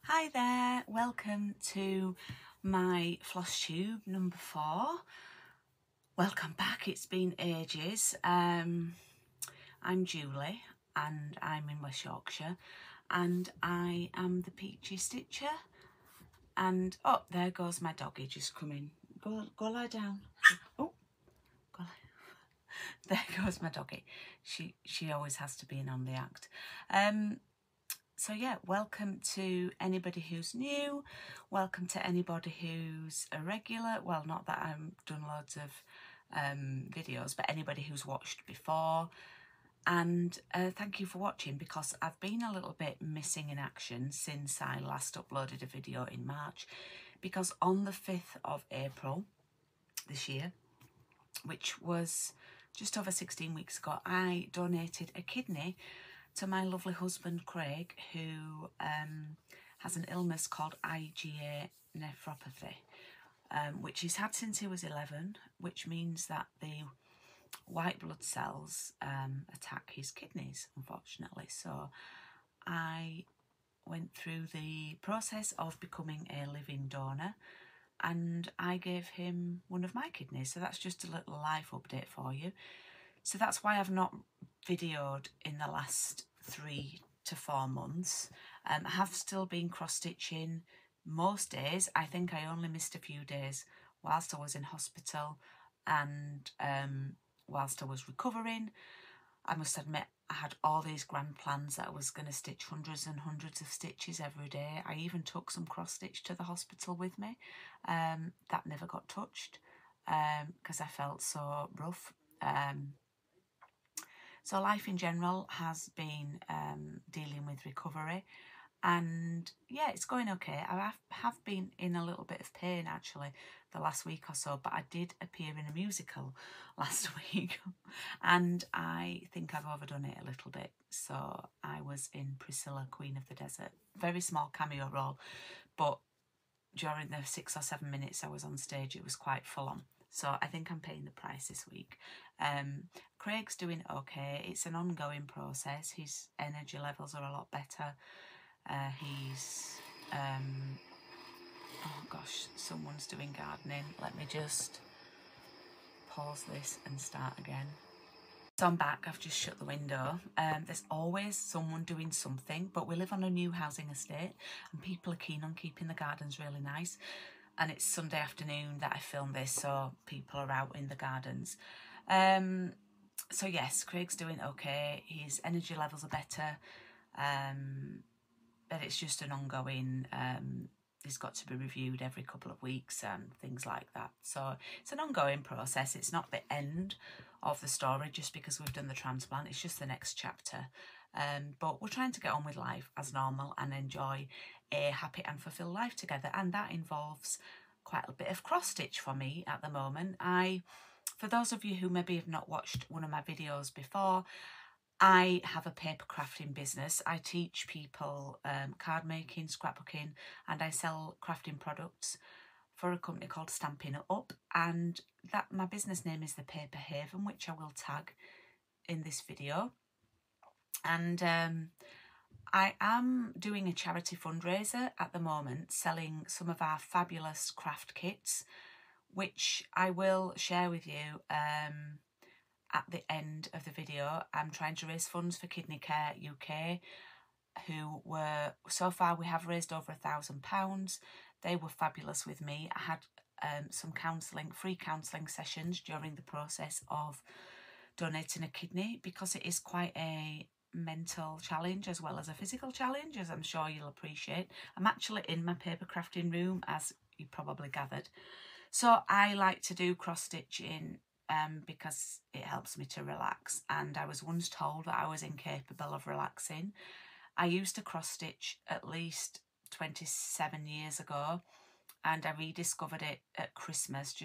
Hi there, welcome to my Flosstube number 4. Welcome back, it's been ages. I'm Julie and I'm in West Yorkshire and I am the Peachy Stitcher. And oh, there goes my doggy just coming. Go lie down. Oh, go lie. There goes my doggy. She always has to be in on the act. So yeah, welcome to anybody who's new, welcome to anybody who's a regular, well not that I've done loads of videos, but anybody who's watched before, and thank you for watching, because I've been a little bit missing in action since I last uploaded a video in March, because on the 5th of April this year, which was just over 16 weeks ago, I donated a kidney to my lovely husband Craig, who has an illness called IgA nephropathy, which he's had since he was 11, which means that the white blood cells attack his kidneys, unfortunately. So I went through the process of becoming a living donor and I gave him one of my kidneys. So that's just a little life update for you. So that's why I've not videoed in the last 3 to 4 months. I have still been cross-stitching most days. I think I only missed a few days whilst I was in hospital and whilst I was recovering. I must admit, I had all these grand plans that I was going to stitch hundreds and hundreds of stitches every day. I even took some cross-stitch to the hospital with me. That never got touched because I felt so rough. So life in general has been dealing with recovery, and yeah, it's going okay. I have been in a little bit of pain actually the last week or so, but I did appear in a musical last week and I think I've overdone it a little bit. So I was in Priscilla, Queen of the Desert. Very small cameo role, but during the 6 or 7 minutes I was on stage, it was quite full on. So I think I'm paying the price this week. Craig's doing okay. It's an ongoing process. His energy levels are a lot better. Oh gosh, someone's doing gardening. Let me just pause this and start again. So I'm back, I've just shut the window. There's always someone doing something, but we live on a new housing estate and people are keen on keeping the gardens really nice. And it's Sunday afternoon that I filmed this, so people are out in the gardens. So yes, Craig's doing okay. His energy levels are better, but it's just an ongoing, he's got to be reviewed every couple of weeks and things like that. So it's an ongoing process. It's not the end of the story just because we've done the transplant. It's just the next chapter. But we're trying to get on with life as normal and enjoy a happy and fulfilled life together, and that involves quite a bit of cross stitch for me at the moment. For those of you who maybe have not watched one of my videos before, I have a paper crafting business. I teach people card making, scrapbooking, and I sell crafting products for a company called Stampin' Up, and that my business name is the Paper Haven, which I will tag in this video. And I am doing a charity fundraiser at the moment, selling some of our fabulous craft kits, which I will share with you at the end of the video. I'm trying to raise funds for Kidney Care UK, who were, so far we have raised over £1,000. They were fabulous with me. I had some counselling, free counselling sessions during the process of donating a kidney, because it is quite a mental challenge as well as a physical challenge, as I'm sure you'll appreciate. I'm actually in my paper crafting room, as you probably gathered. So I like to do cross stitching because it helps me to relax, and I was once told that I was incapable of relaxing. I used to cross stitch at least 27 years ago, and I rediscovered it at Christmas.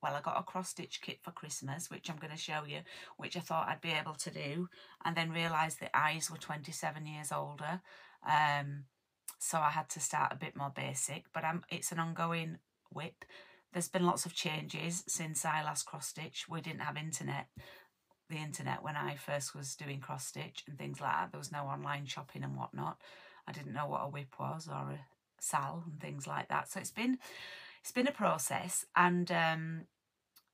Well, I got a cross stitch kit for Christmas, which I'm going to show you, which I thought I'd be able to do, and then realised the eyes were 27 years older, so I had to start a bit more basic. But it's an ongoing WIP. There's been lots of changes since I last cross stitch. We didn't have the internet when I first was doing cross stitch and things like that. There was no online shopping and whatnot. I didn't know what a WIP was or a Sal and things like that. So it's been a process, and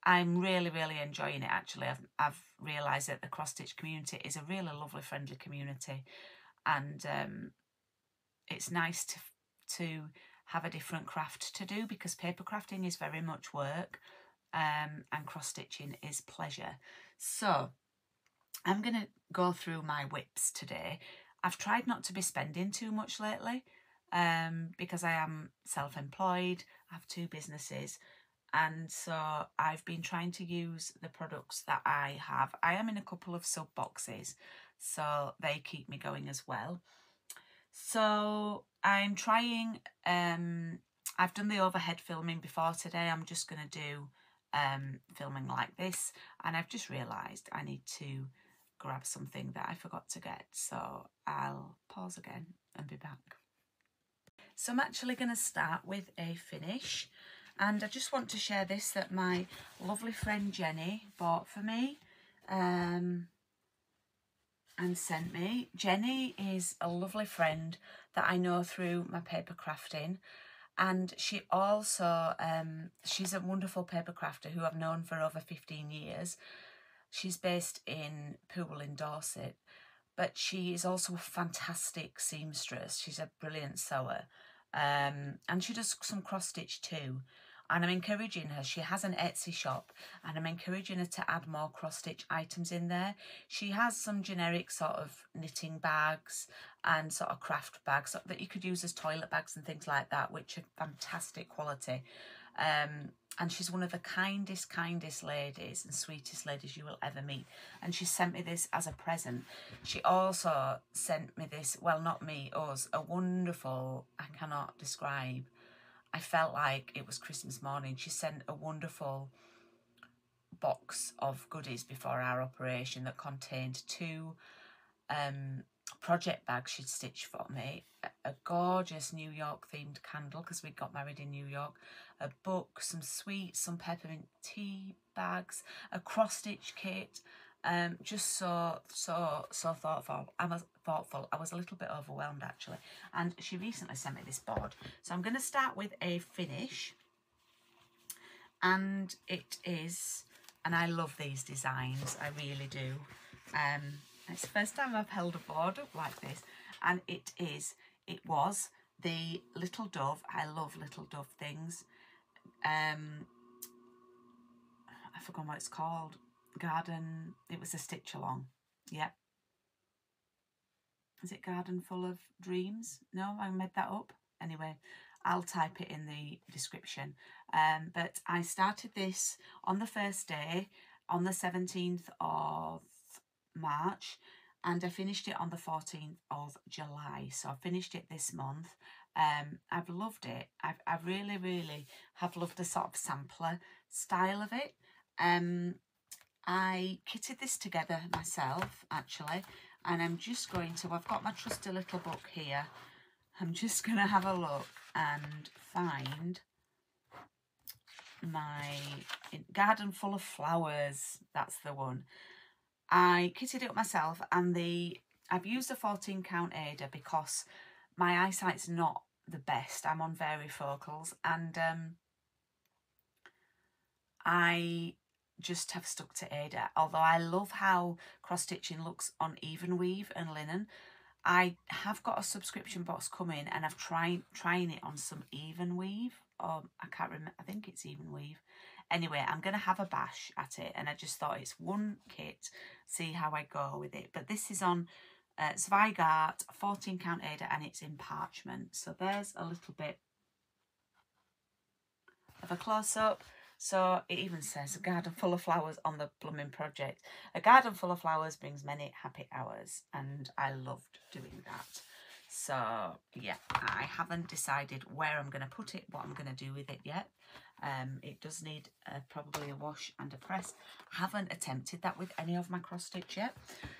I'm really enjoying it. Actually, I've realised that the cross stitch community is a really lovely, friendly community, and it's nice to have a different craft to do, because paper crafting is very much work, and cross stitching is pleasure. So I'm going to go through my WIPs today. I've tried not to be spending too much lately, because I am self-employed, I have 2 businesses, and so I've been trying to use the products that I have. I am in a couple of sub boxes, so they keep me going as well. So I'm trying, I've done the overhead filming before today. I'm just going to do filming like this, and I've just realised I need to grab something that I forgot to get, so I'll pause again and be back. So I'm actually going to start with a finish, and I just want to share this that my lovely friend Jenny bought for me and sent me. Jenny is a lovely friend that I know through my paper crafting, and she also, she's a wonderful paper crafter who I've known for over 15 years. She's based in Poole in Dorset, but she is also a fantastic seamstress. She's a brilliant sewer, and she does some cross stitch too. And I'm encouraging her, she has an Etsy shop, and I'm encouraging her to add more cross stitch items in there. She has some generic sort of knitting bags and sort of craft bags that you could use as toilet bags and things like that, which are fantastic quality. And she's one of the kindest ladies and sweetest ladies you will ever meet. And she sent me this as a present. She also sent me this, well, not me, us, a wonderful, I cannot describe, I felt like it was Christmas morning. She sent a wonderful box of goodies before our operation that contained 2 project bags she'd stitched for me, a gorgeous New York themed candle because we got married in New York, a book, some sweets, some peppermint tea bags, a cross stitch kit. Just so thoughtful. I was a little bit overwhelmed actually, and she recently sent me this board. So I'm going to start with a finish, and it is, and I love these designs, I really do. It's the first time I've held a board up like this, and it was the little dove. I love little dove things. I forgot what it's called. Garden, it was a stitch along. Yep. Is it Garden Full of Dreams? No, I made that up. Anyway, I'll type it in the description. But I started this on the first day, on the 17th of March, and I finished it on the 14th of July. So I finished it this month. I've loved it. I really have loved the sort of sampler style of it. I kitted this together myself actually, and I'm just going to, I've got my trusty little book here. I'm just going to have a look and find my Garden Full of Flowers. That's the one. I kitted it up myself, and I've used a 14 count aider because my eyesight's not the best. I'm on varifocals, and I just have stuck to Ada. Although I love how cross stitching looks on even weave and linen, I have got a subscription box coming, and I've trying it on some even weave, or I can't remember, I think it's even weave. Anyway, I'm going to have a bash at it, and I just thought it's one kit, see how I go with it. But this is on Zweigart 14 count Ada, and it's in parchment. So there's a little bit of a close-up. So it even says a garden full of flowers on the blooming project. A garden full of flowers brings many happy hours, and I loved doing that. So yeah, I haven't decided where I'm going to put it, what I'm going to do with it yet. It does need probably a wash and a press. Haven't attempted that with any of my cross stitch yet.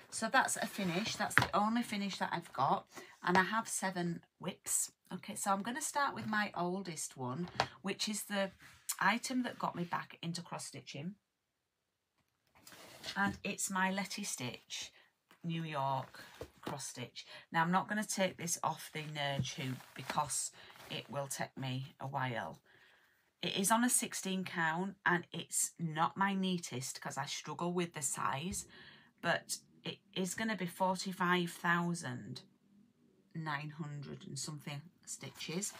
So that's a finish. That's the only finish that I've got, and I have 7 WIPs. Okay, so I'm going to start with my oldest one, which is the item that got me back into cross stitching, and it's my Letistitch New York cross stitch. Now I'm not going to take this off the nerd hoop because it will take me a while. It is on a 16 count and it's not my neatest because I struggle with the size, but it is going to be 45,900 and something stitches.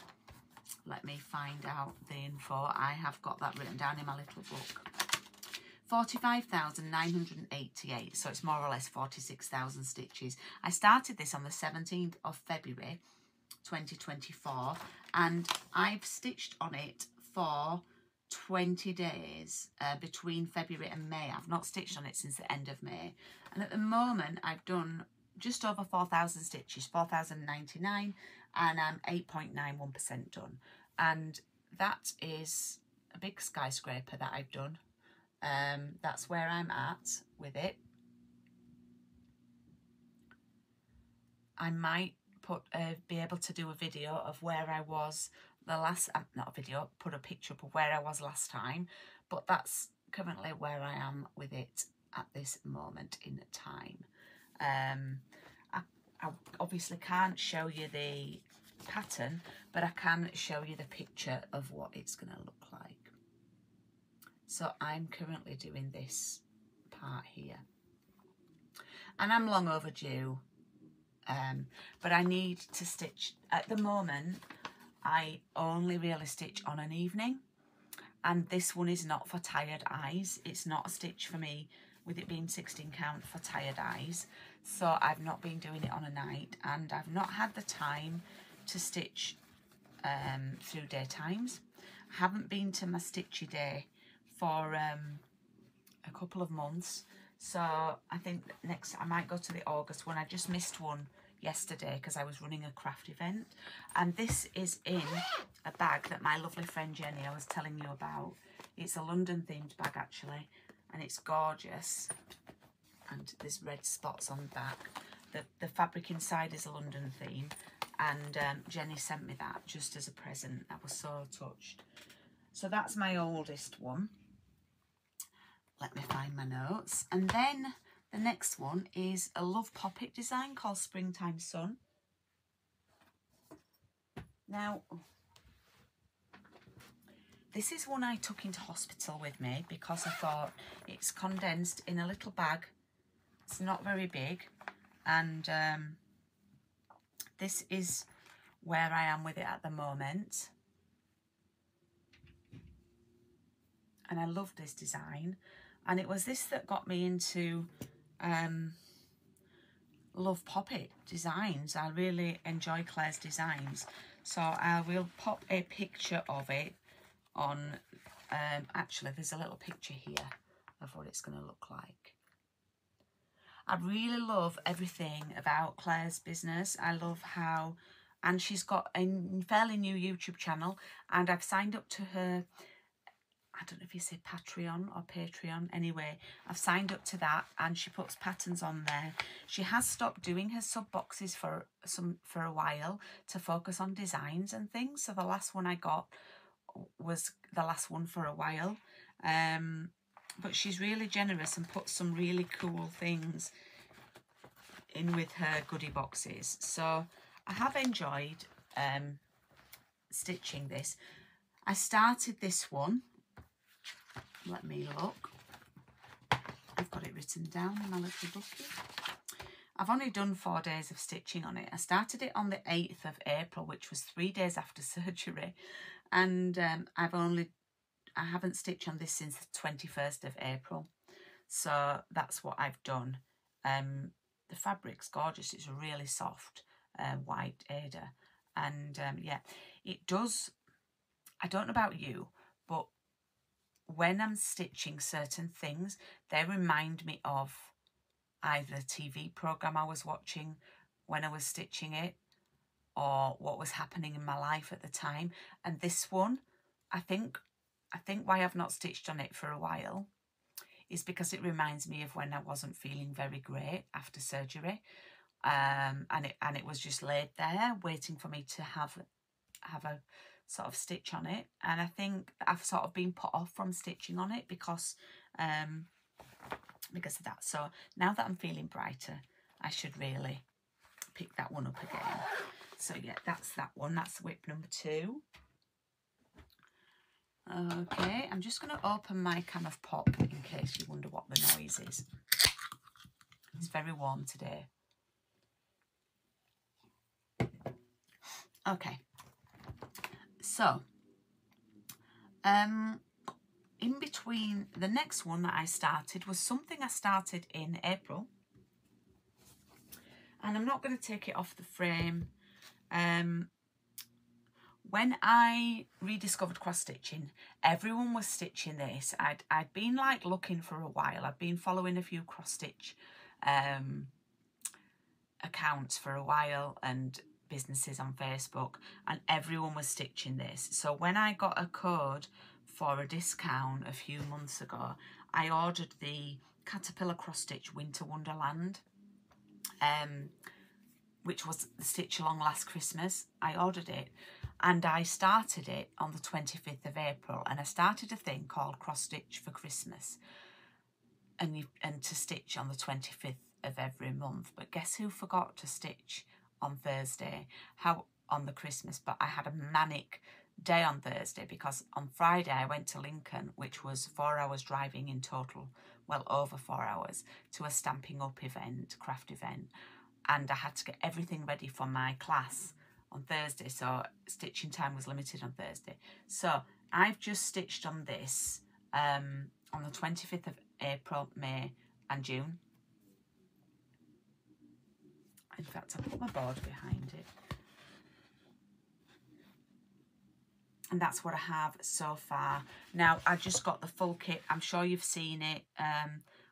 Let me find out the info. I have got that written down in my little book. 45,988, so it's more or less 46,000 stitches. I started this on the 17th of February 2024 and I've stitched on it for 20 days between February and May. I've not stitched on it since the end of May, and at the moment I've done just over 4,000 stitches, 4,099, and I'm 8.91% done, and that is a big skyscraper that I've done. That's where I'm at with it. I might be able to do a video of where I was the last, not a video, put a picture up of where I was last time, but that's currently where I am with it at this moment in time. I obviously can't show you the pattern, but I can show you the picture of what it's going to look like. So I'm currently doing this part here, and I'm long overdue, but I need to stitch. At the moment I only really stitch on an evening, and this one is not for tired eyes. It's not a stitch for me, with it being 16 count, for tired eyes. So I've not been doing it on a night, and I've not had the time to stitch through daytimes. I haven't been to my stitchy day for a couple of months, so I think next I might go to the August one. I just missed one yesterday because I was running a craft event, and this is in a bag that my lovely friend Jenny I was telling you about. It's a London themed bag actually, and it's gorgeous, and there's red spots on the back. The fabric inside is a London theme, and Jenny sent me that just as a present. I was so touched. So that's my oldest one. Let me find my notes. And then the next one is a Love Poppet design called Springtime Sun. Now, this is one I took into hospital with me because I thought it's condensed in a little bag. It's not very big, and this is where I am with it at the moment. And I love this design, and it was this that got me into Love Poppet designs. I really enjoy Claire's designs, so I will pop a picture of it on, actually there's a little picture here of what it's going to look like. I really love everything about Claire's business. I love how, and she's got a fairly new YouTube channel, and I've signed up to her, I don't know if you say Patreon or Patreon. Anyway, I've signed up to that, and she puts patterns on there. She has stopped doing her sub boxes for a while to focus on designs and things. So the last one I got was the last one for a while. But she's really generous and puts some really cool things in with her goodie boxes. So I have enjoyed stitching this. I started this one. Let me look. I've got it written down in my little bookie. I've only done 4 days of stitching on it. I started it on the 8th of April, which was 3 days after surgery. And I haven't stitched on this since the 21st of April. So that's what I've done. The fabric's gorgeous. It's a really soft white Ada. And yeah, it does, I don't know about you, but when I'm stitching certain things, they remind me of either a TV program I was watching when I was stitching it, or what was happening in my life at the time. And this one, I think why I've not stitched on it for a while is because it reminds me of when I wasn't feeling very great after surgery, and it was just laid there waiting for me to have a sort of stitch on it. And I think I've sort of been put off from stitching on it because of that. So now that I'm feeling brighter, I should really pick that one up again. So yeah, that's that one. That's WIP number 2. Okay, I'm just going to open my can of pop in case you wonder what the noise is. It's very warm today. Okay, so in between, the next one that I started was something I started in April, and I'm not going to take it off the frame. When I rediscovered cross stitching, everyone was stitching this. I'd been like looking for a while. I'd been following a few cross stitch accounts for a while and businesses on Facebook, and everyone was stitching this. So when I got a code for a discount a few months ago, I ordered the Caterpillar cross stitch Winter Wonderland, which was the stitch along last Christmas. I ordered it and I started it on the 25th of April, and I started a thing called cross stitch for Christmas, and to stitch on the 25th of every month. But guess who forgot to stitch on Thursday? On the Christmas, but I had a manic day on Thursday because on Friday I went to Lincoln, which was 4 hours driving in total, well over 4 hours, to a Stamping Up event, craft event, and I had to get everything ready for my class on Thursday, so stitching time was limited on Thursday. So I've just stitched on this on the 25th of April, May and June. In fact, I put my board behind it. And that's what I have so far. Now, I just got the full kit. I'm sure you've seen it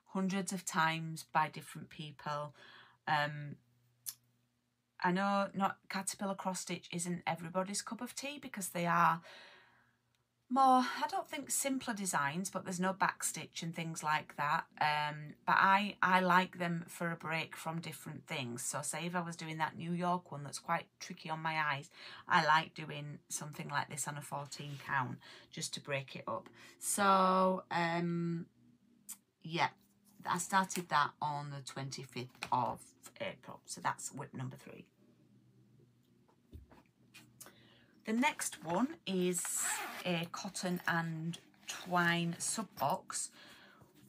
hundreds of times by different people. I know not Caterpillar cross stitch isn't everybody's cup of tea because they are more, I don't think simpler designs, but there's no back stitch and things like that. But I like them for a break from different things. So say if I was doing that New York one that's quite tricky on my eyes, I like doing something like this on a 14 count just to break it up. So yeah, I started that on the 25th of April. So that's WIP number 3. The next one is a cotton and twine sub box,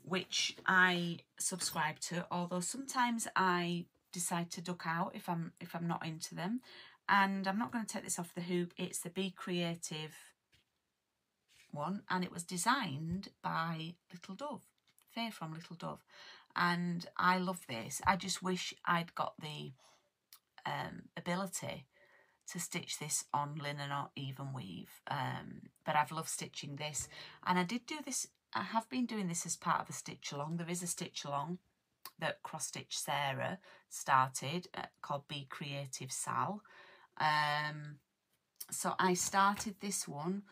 which I subscribe to, although sometimes I decide to duck out if I'm not into them. And I'm not going to take this off the hoop. It's the Be Creative one, and it was designed by Little Dove, Faye from Little Dove, and I love this. I just wish I'd got the ability to stitch this on linen or even weave, but I've loved stitching this, and I did do this. I have been doing this as part of a stitch along. There is a stitch along that Cross Stitch Sarah started called Be Creative Sal. So I started this one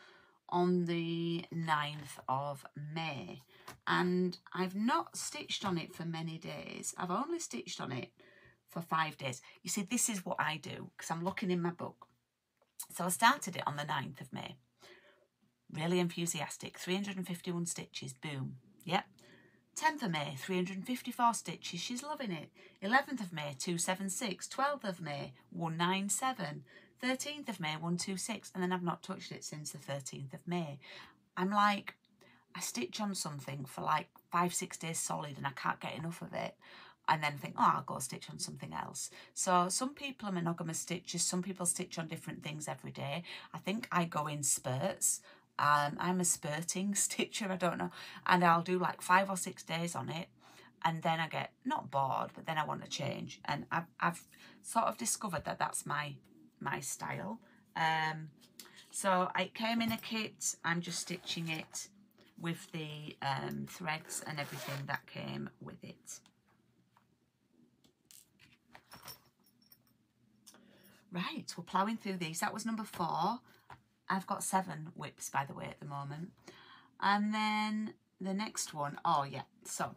on the 9th of May, and I've not stitched on it for many days. I've only stitched on it for 5 days. You see, this is what I do because I'm looking in my book. So I started it on the 9th of May. Really enthusiastic. 351 stitches. Boom. Yep. 10th of May, 354 stitches. She's loving it. 11th of May, 276. 12th of May, 197. 13th of May, 126. And then I've not touched it since the 13th of May. I'm like, I stitch on something for like 5-6 days solid and I can't get enough of it. And then think, oh, I'll go stitch on something else. So some people are monogamous stitchers. Some people stitch on different things every day. I think I go in spurts. I'm a spurting stitcher, I don't know. And I'll do like 5 or 6 days on it. And then I get not bored, but then I want to change. And I've sort of discovered that that's my style. So it came in a kit. I'm just stitching it with the threads and everything that came with it. Right, we're ploughing through these. That was number 4. I've got 7 WIPs, by the way, at the moment. And then the next one, oh yeah, so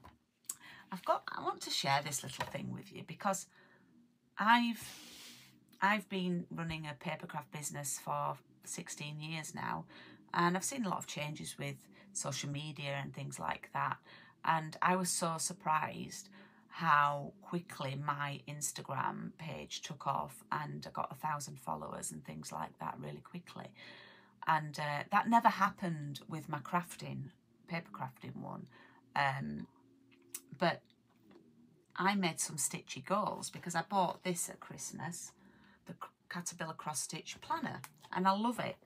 I want to share this little thing with you because I've been running a papercraft business for 16 years now, and I've seen a lot of changes with social media and things like that. And I was so surprised how quickly my Instagram page took off, and I got 1,000 followers and things like that really quickly. And that never happened with my crafting, paper crafting one. But I made some stitchy goals because I bought this at Christmas, the Caterpillar cross stitch planner, and I love it.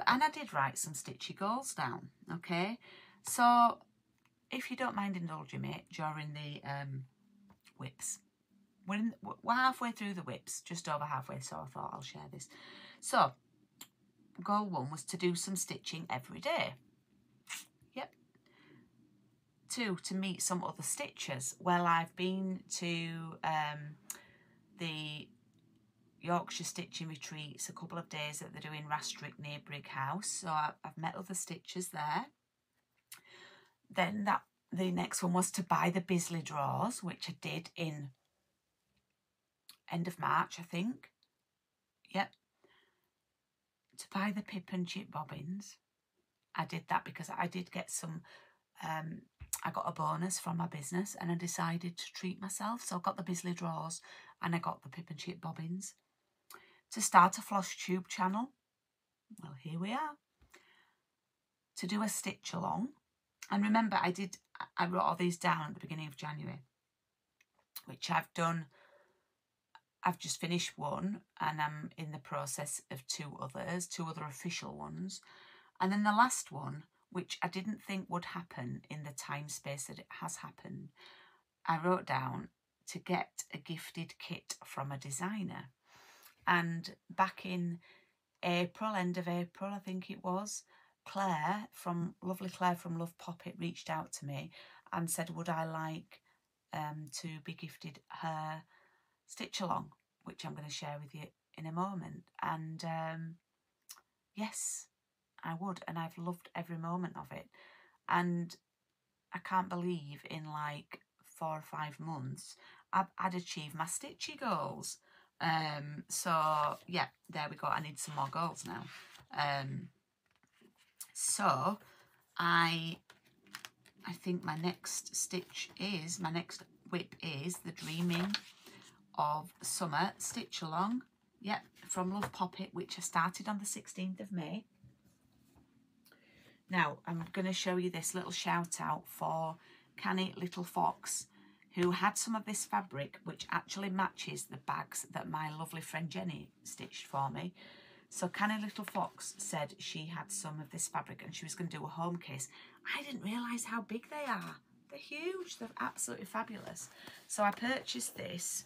And I did write some stitchy goals down, okay? So if you don't mind indulging me during the WIPs, we're halfway through the WIPs, just over halfway, so I thought I'll share this. So goal 1 was to do some stitching every day. Yep. 2, to meet some other stitchers. Well, I've been to the Yorkshire stitching retreats a couple of days that they're doing Rastrick near Brighouse, so I've met other stitchers there. Then the next one was to buy the Bisley drawers, which I did in end of March, I think. Yep. To buy the pip and chip bobbins. I did that because I did get some, I got a bonus from my business and I decided to treat myself. So I got the Bisley drawers and I got the pip and chip bobbins. To start a Flosstube channel. Well, here we are. To do a stitch along. And remember, I wrote all these down at the beginning of January, which I've done. I've just finished one and I'm in the process of 2 others, 2 other official ones. And then the last one, which I didn't think would happen in the time space that it has happened, I wrote down to get a gifted kit from a designer. And back in April, end of April, I think it was, lovely Claire from Love Poppet reached out to me and said, would I like to be gifted her stitch along, which I'm going to share with you in a moment. And yes, I would, and I've loved every moment of it. And I can't believe in like 4 or 5 months I'd achieved my stitchy goals. So yeah, there we go. I need some more goals now. So I think my next WIP is the Dreaming of Summer Stitch Along. Yep, from Love Poppet, which I started on the 16th of May. Now, I'm going to show you this little shout out for Canny Little Fox, who had some of this fabric, which actually matches the bags that my lovely friend Jenny stitched for me. So Canny Little Fox said she had some of this fabric and she was going to do a home case. I didn't realise how big they are. They're huge. They're absolutely fabulous. So I purchased this.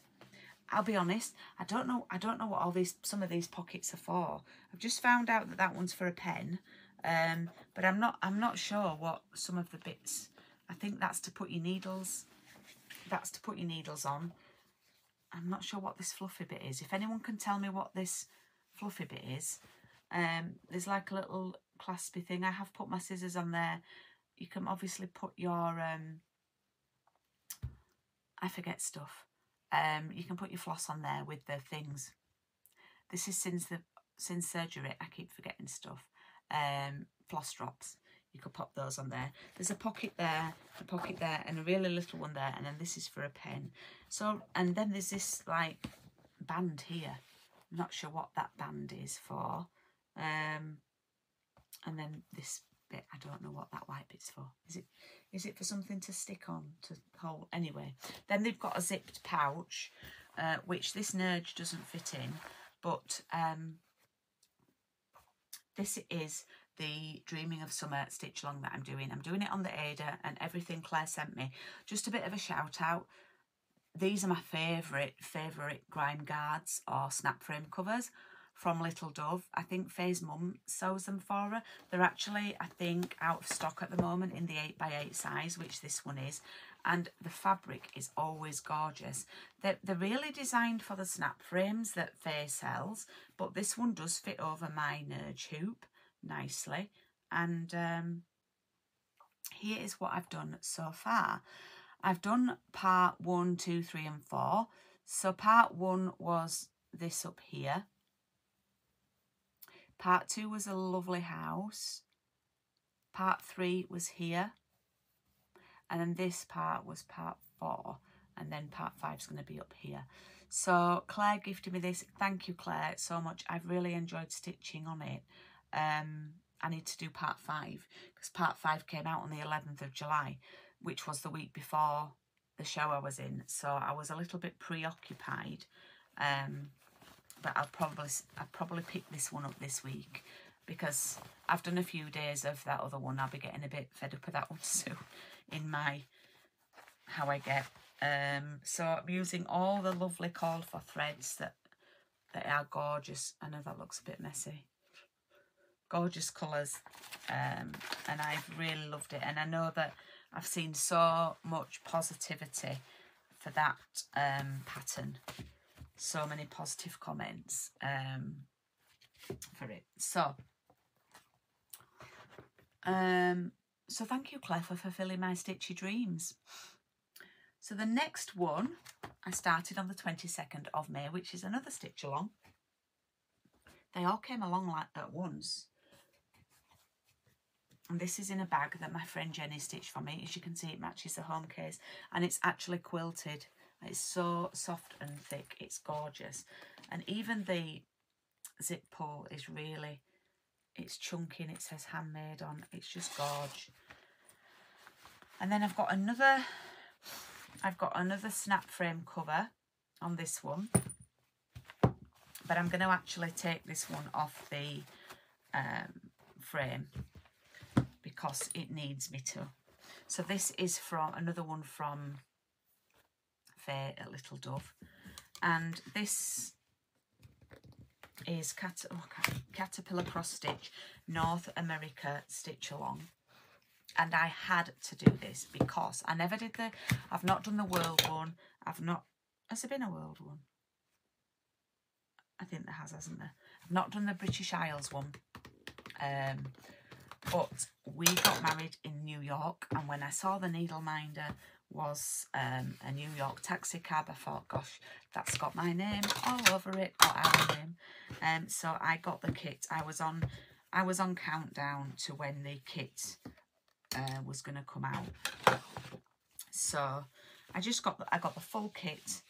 I'll be honest, I don't know what some of these pockets are for. I've just found out that one's for a pen, but I'm not sure what some of the bits. I think that's to put your needles. That's to put your needles on. I'm not sure what this fluffy bit is. If anyone can tell me what this fluffy bit is, there's like a little claspy thing. I have put my scissors on there. You can obviously put your I forget stuff. You can put your floss on there with the things. This is since surgery. I keep forgetting stuff. Floss drops. You could pop those on there. There's a pocket there, and a really little one there, and then this is for a pen. So, and then there's this like band here. I'm not sure what that band is for. And then this bit, I don't know what that white bit's for. Is it for something to stick on to hold? Anyway, then they've got a zipped pouch, which this Nerge doesn't fit in, but this is the Dreaming of Summer stitch along that I'm doing. I'm doing it on the Ada, and everything Claire sent me. Just a bit of a shout out. These are my favourite grime guards or snap frame covers from Little Dove. I think Faye's mum sews them for her. They're actually, I think, out of stock at the moment in the 8x8 size, which this one is. And the fabric is always gorgeous. They're really designed for the snap frames that Faye sells, but this one does fit over my Nerge hoop nicely. And here is what I've done so far. I've done part 1, 2, 3 and 4. So part 1 was this up here. Part 2 was a lovely house. Part 3 was here. And then this part was part 4. and then part 5 is going to be up here. So Claire gifted me this. Thank you, Claire, so much. I've really enjoyed stitching on it. I need to do part 5 because part 5 came out on the 11th of July, which was the week before the show I was in. So I was a little bit preoccupied. But I'll probably pick this one up this week because I've done a few days of that other one. I'll be getting a bit fed up with that one soon in my how I get. So I'm using all the lovely called for threads that are gorgeous. I know that looks a bit messy. Gorgeous colours, and I've really loved it. And I know that I've seen so much positivity for that pattern. So many positive comments for it. So thank you, Claire, for fulfilling my stitchy dreams. So the next one I started on the 22nd of May, which is another stitch along. They all came along like at once. And this is in a bag that my friend Jenny stitched for me. As you can see, it matches the home case, and it's actually quilted. It's so soft and thick. It's gorgeous. And even the zip pull is really, it's chunky and it says handmade on. It's just gorge. And then I've got another snap frame cover on this one. But I'm going to actually take this one off the frame because it needs me to. So this is from another one from Faye at Little Dove, and this is Caterpillar Cross Stitch North America Stitch Along. And I had to do this because I never did I've not done the world one. Has there been a world one? I think there has, hasn't there? I've not done the British Isles one. But we got married in New York, and when I saw the NeedleMinder was a New York taxi cab, I thought, gosh, that's got my name all over it, or our name. So I got the kit. I was on countdown to when the kit was going to come out. So I got the full kit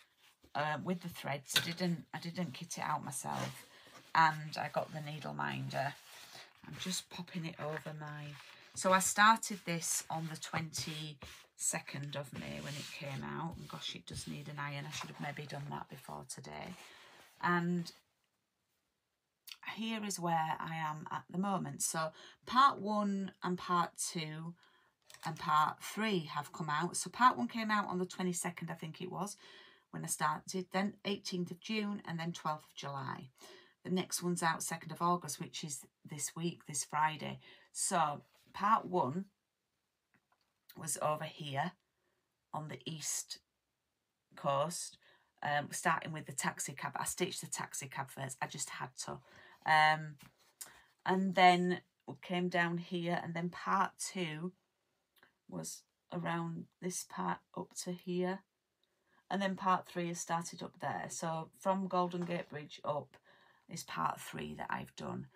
with the threads. I didn't kit it out myself, and I got the NeedleMinder. I'm just popping it over my... So I started this on the 22nd of May when it came out. And gosh, it does need an iron. I should have maybe done that before today. And here is where I am at the moment. So part 1 and part 2 and part 3 have come out. So part 1 came out on the 22nd, I think it was, when I started. Then 18th of June and then 12th of July. The next one's out 2nd of August, which is this week, this Friday. So part 1 was over here on the east coast, starting with the taxi cab. I stitched the taxi cab first. I just had to. And then we came down here, and then part 2 was around this part up to here. And then part 3 has started up there. So from Golden Gate Bridge up is part 3 that I've done.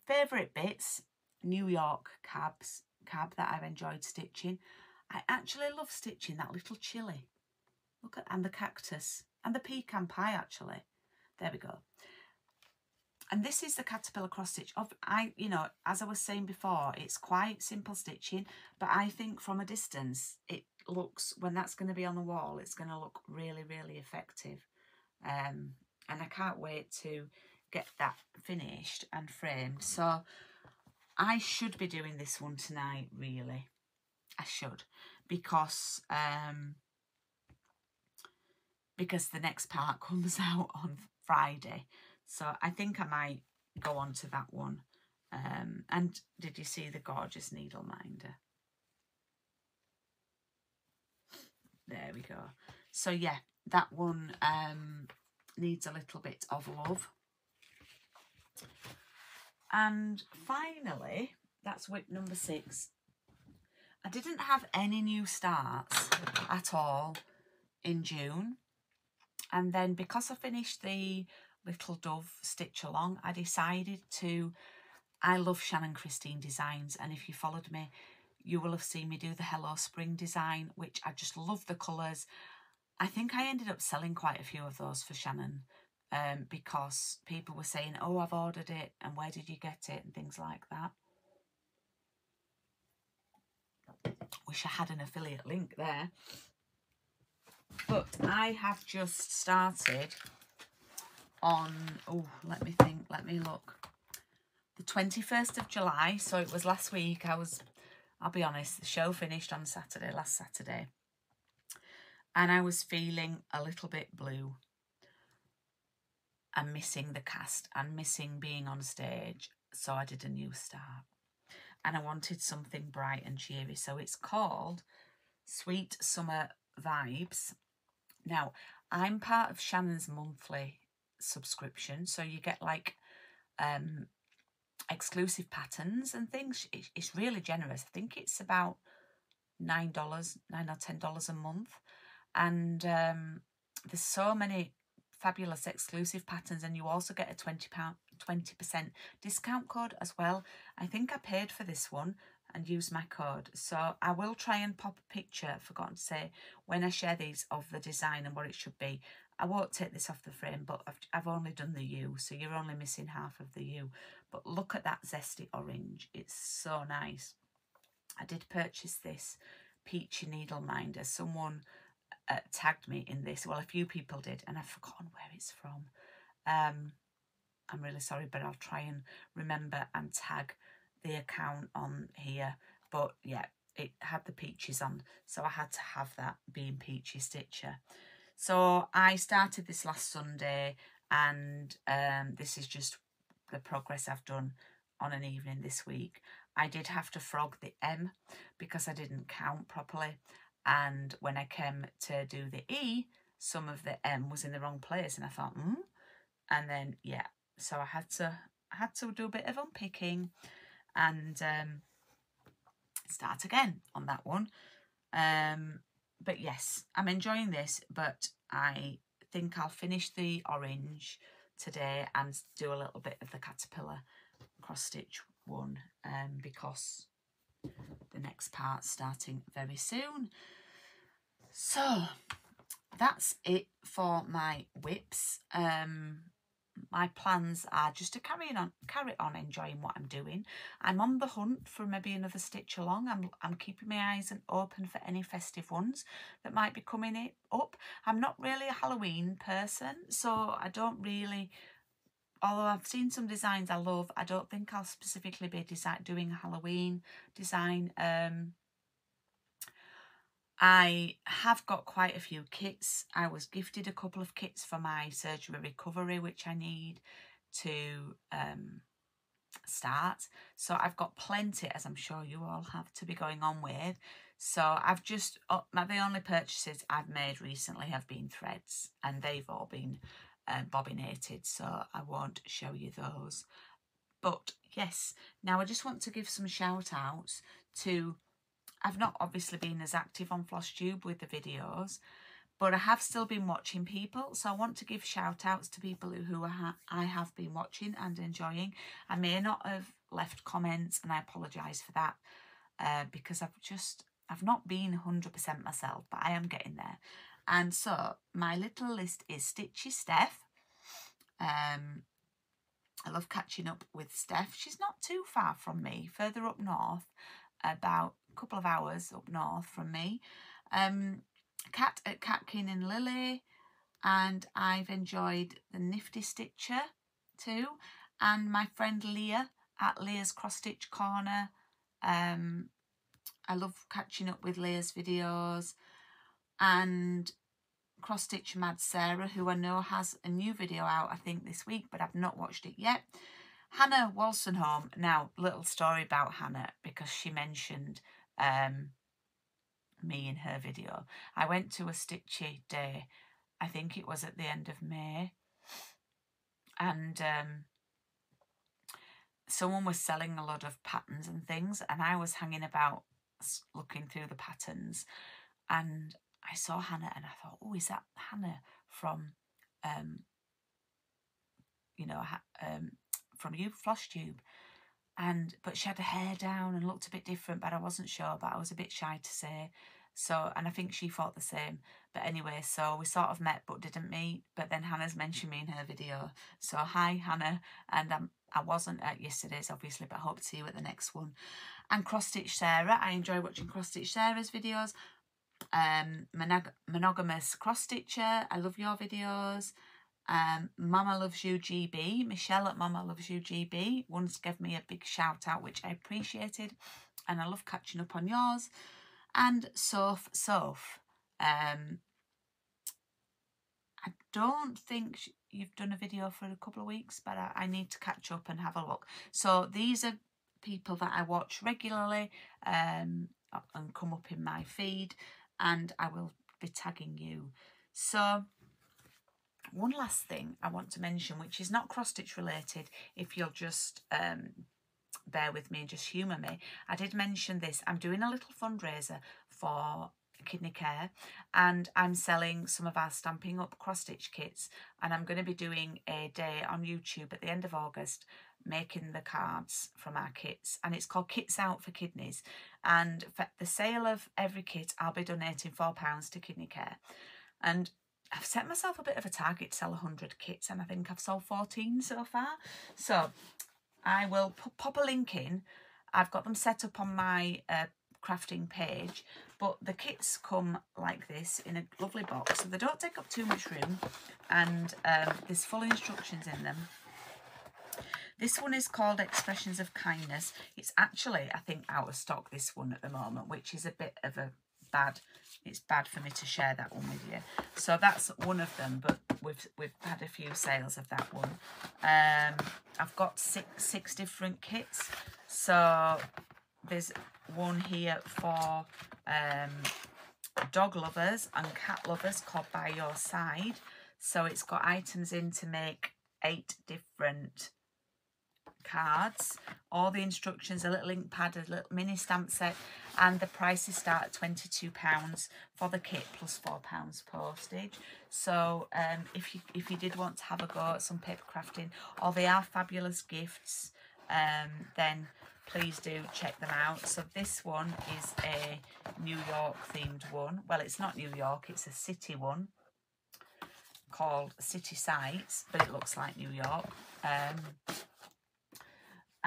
Favourite bits, New York cab that I've enjoyed stitching. I actually love stitching that little chili. Look at, and the cactus and the pecan pie actually. There we go. And this is the Caterpillar cross stitch. You know, as I was saying before, it's quite simple stitching, but I think from a distance, it looks, when that's going to be on the wall, it's going to look really, really effective. And I can't wait to get that finished and framed. So I should be doing this one tonight, really. I should, because the next part comes out on Friday. So I think I might go on to that one. And did you see the gorgeous NeedleMinder? There we go. So yeah, that one needs a little bit of love. And finally, that's WIP number 6. I didn't have any new starts at all in June. And then because I finished the Little Dove stitch along, I decided to... I love Shannon Christine designs, and if you followed me, you will have seen me do the Hello Spring design, which I just love the colours. I think I ended up selling quite a few of those for Shannon because people were saying, oh, I've ordered it and where did you get it and things like that. Wish I had an affiliate link there. But I have just started on, oh, let me think, let me look. The 21st of July, so it was last week. I'll be honest, the show finished on Saturday, last Saturday. And I was feeling a little bit blue and missing the cast and missing being on stage. So I did a new start. And I wanted something bright and cheery. So it's called Sweet Summer Vibes. Now, I'm part of Shannon's monthly subscription. So you get like exclusive patterns and things. It's really generous. I think it's about $9 or $10 a month. And there's so many fabulous exclusive patterns, and you also get a 20% discount code as well. I think I paid for this one and used my code, so I will try and pop a picture, forgotten to say, when I share these, of the design and what it should be. I won't take this off the frame, but I've only done the U, so you're only missing half of the U. But look at that zesty orange, it's so nice. I did purchase this Peachy NeedleMinder. Someone tagged me in this. Well, a few people did, and I've forgotten where it's from. I'm really sorry, but I'll try and remember and tag the account on here. But yeah, it had the peaches on, so I had to have that, being Peachy Stitcher. So I started this last Sunday, and this is just the progress I've done on an evening this week. I did have to frog the M because I didn't count properly. And when I came to do the E, some of the M was in the wrong place, and I thought, and then yeah, so I had to do a bit of unpicking and start again on that one. But yes, I'm enjoying this, but I think I'll finish the orange today and do a little bit of the caterpillar cross stitch one because the next part's starting very soon. So that's it for my WIPs. My plans are just to carry on enjoying what I'm doing. I'm on the hunt for maybe another stitch along. I'm keeping my eyes open for any festive ones that might be coming up. I'm not really a Halloween person, so I don't really, although I've seen some designs I love, I don't think I'll specifically be doing a Halloween design. I have got quite a few kits. I was gifted a couple of kits for my surgery recovery, which I need to start. So I've got plenty, as I'm sure you all have, to be going on with. So I've just, the only purchases I've made recently have been threads, and they've all been bobbinated, so I won't show you those. But yes, now I just want to give some shout outs to, I've not obviously been as active on Flosstube with the videos, but I have still been watching people. So I want to give shout outs to people who I have been watching and enjoying. I may not have left comments, and I apologise for that because I've not been 100% myself, but I am getting there. And so my little list is Stitchy Steph. I love catching up with Steph. She's not too far from me, further up north, about a couple of hours up north from me. Kat at Catkin and Lily, and I've enjoyed the Nifty Stitcher too, and my friend Leah at Leah's Cross Stitch Corner. I love catching up with Leah's videos, and Cross Stitch Mad Sarah, who I know has a new video out, I think this week, but I've not watched it yet. Hannah Walsenholm. Now, little story about Hannah, because she mentioned me in her video. I went to a Stitchy day, I think it was at the end of May, and someone was selling a lot of patterns and things, and I was hanging about looking through the patterns, and I saw Hannah, and I thought, oh, is that Hannah from from Flosstube? But she had her hair down and looked a bit different, but I wasn't sure, but I was a bit shy to say. So, and I think she thought the same. But anyway, so we sort of met but didn't meet. But then Hannah's mentioned me in her video. So hi Hannah. And I wasn't at yesterday's obviously, but I hope to see you at the next one. And Cross Stitch Sarah. I enjoy watching Cross Stitch Sarah's videos. Monogamous Cross Stitcher. I love your videos. Mama Loves You GB. Michelle at Mama Loves You GB once gave me a big shout out, which I appreciated. And I love catching up on yours. And Soph. I don't think you've done a video for a couple of weeks, but I need to catch up and have a look. So these are people that I watch regularly and come up in my feed, and I will be tagging you. So one last thing I want to mention, which is not cross stitch related, if you'll just bear with me and just humour me. I did mention this. I'm doing a little fundraiser for kidney care, and I'm selling some of our Stampin' Up cross stitch kits, and I'm going to be doing a day on YouTube at the end of August making the cards from our kits, and it's called Kits Out for Kidneys. And for the sale of every kit, I'll be donating £4 to kidney care. And I've set myself a bit of a target to sell 100 kits, and I think I've sold 14 so far. So I will pop a link in. I've got them set up on my crafting page, but the kits come like this in a lovely box, so they don't take up too much room, and there's full instructions in them. This one is called Expressions of Kindness. It's actually, I think, out of stock, this one at the moment, which is a bit of a bad, it's bad for me to share that one with you. So that's one of them, but we've had a few sales of that one. I've got six different kits. So there's one here for dog lovers and cat lovers called By Your Side. So it's got items in to make 8 different cards, all the instructions, a little ink pad, a little mini stamp set, and the prices start at £22 for the kit plus £4 postage. So if you did want to have a go at some paper crafting, or they are fabulous gifts, then please do check them out. So this one is a New York themed one. Well, it's not New York, it's a city one called City Sights, but it looks like New York.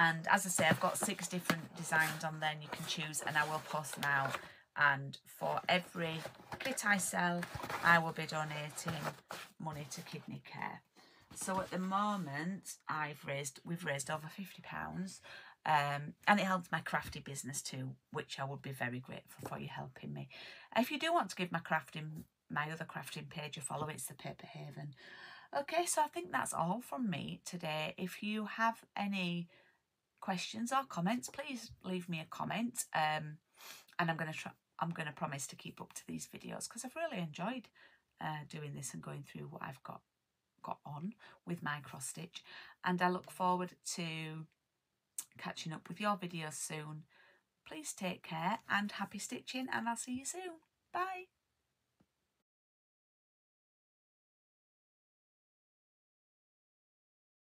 And as I say, I've got 6 different designs on there, and you can choose, and I will post them out. And for every kit I sell, I will be donating money to kidney care. So at the moment, we've raised over £50, and it helps my crafty business too, which I would be very grateful for you helping me. If you do want to give my other crafting page a follow, it's the Paper Haven. Okay, so I think that's all from me today. If you have any questions or comments, please leave me a comment, and I'm going to promise to keep up to these videos, because I've really enjoyed doing this and going through what I've got on with my cross stitch, and I look forward to catching up with your videos soon. Please take care and happy stitching, and I'll see you soon. Bye.